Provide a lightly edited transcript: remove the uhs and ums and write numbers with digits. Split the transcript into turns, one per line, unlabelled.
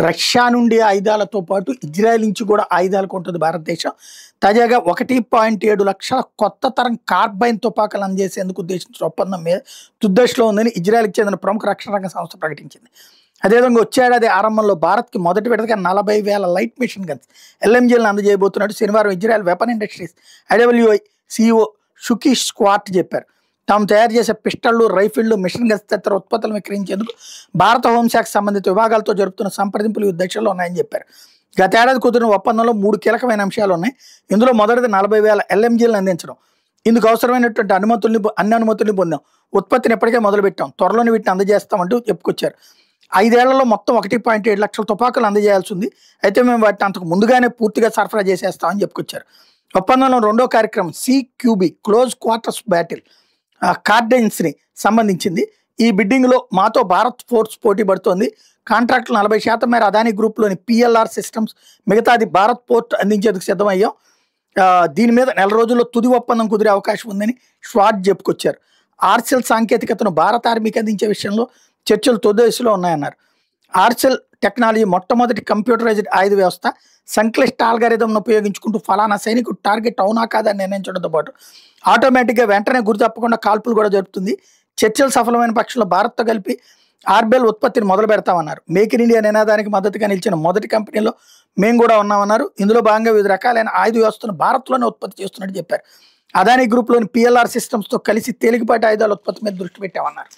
Russia నుండి ఆయుధాలతో పాటు ఇజ్రాయెల్ నుంచి కూడా ఆయుధాలు కొంటుంది భారతదేశం. తాజాగా 1.7 లక్షల కొత్త తరం కార్బైన్ తుపాకులు అందజేసేందుకు ఉద్దేశించిన ఒప్పందం మీద తుద్దశలో ఉందని ఇజ్రాయెల్కి చెందిన ప్రముఖ రక్షణ రంగ సంస్థ ప్రకటించింది. అదేవిధంగా వచ్చే ఏడాది ఆరంభంలో భారత్కి మొదటి విడతగా 40,000 లైట్ మిషన్ గన్స్ ఎల్ఎంజీలను అందజేయబోతున్నట్టు శనివారం Israel weapon industries IWI CEO Shuki Schwartz చెప్పారు. తాము తయారు చేసే పిస్టళ్లు, రైఫిళ్లు, మిషన్ గన్స్ తదితర ఉత్పత్తులను విక్రయించేందుకు భారత హోంశాఖ సంబంధిత విభాగాలతో జరుపుతున్న సంప్రదింపులు ఈ దశలో ఉన్నాయని చెప్పారు. గతేడాది కుదిరిన ఒప్పందంలో 3 కీలకమైన అంశాలు ఉన్నాయి. ఇందులో మొదటిది 40,000 ఎల్ఎంజీలను అందించడం. ఇందుకు అవసరమైనటువంటి అన్ని అనుమతుల్ని పొందాం. ఉత్పత్తిని ఎప్పటికే మొదలుపెట్టాం. త్వరలోనే వీటిని అందజేస్తామంటూ చెప్పుకొచ్చారు. 5 ఏళ్లలో మొత్తం 1.7 లక్షల తుపాకులు అందజేయాల్సి ఉంది. అయితే మేము వాటిని అంతకు ముందుగానే పూర్తిగా సరఫరా చేసేస్తామని చెప్పుకొచ్చారు. ఒప్పందంలో రెండో కార్యక్రమం CQB క్లోజ్ క్వార్టర్స్ బ్యాటిల్ కార్డెన్స్ని సంబంధించింది. ఈ బిడ్డింగ్లో మాతో భారత్ ఫోర్స్ పోటీ పడుతోంది. కాంట్రాక్టులు 40% మేర అదానీ గ్రూప్లోని PLR సిస్టమ్స్, మిగతాది భారత్ పోర్ట్ అందించేందుకు సిద్ధమయ్యాం. దీని మీద నెల రోజుల్లో తుది ఒప్పందం కుదిరే అవకాశం ఉందని స్వాట్ చెప్పుకొచ్చారు. ఆర్సెల్ సాంకేతికతను భారత ఆర్మీకి అందించే విషయంలో చర్చలు తొలిదశలో ఉన్నాయన్నారు. ఆర్సెల్ టెక్నాలజీ మొట్టమొదటి కంప్యూటరైజ్డ్ ఆయుధ వ్యవస్థ. సంక్లిష్ట ఆల్గారిథంను ఉపయోగించుకుంటూ ఫలానా సైనికుడు టార్గెట్ అవునా కాదని నిర్ణయించడంతో పాటు ఆటోమేటిక్గా వెంటనే గురి తప్పకుండా కాల్పులు కూడా జరుపుతుంది. చర్చలు సఫలమైన పక్షంలో భారత్తో కలిపి ఆర్బెల్ ఉత్పత్తిని మొదలు పెడతామన్నారు. మేక్ ఇన్ ఇండియా నినాదానికి మద్దతుగా నిలిచిన మొదటి కంపెనీలో మేము కూడా ఉన్నామన్నారు. ఇందులో భాగంగా వివిధ రకాలైన ఆయుధ వ్యవస్థను భారత్లోనే ఉత్పత్తి చేస్తున్నట్టు చెప్పారు. అదానీ గ్రూప్లోని PLR సిస్టమ్స్తో కలిసి తేలికపాటి ఆయుధాల ఉత్పత్తి మీద దృష్టి పెట్టామన్నారు.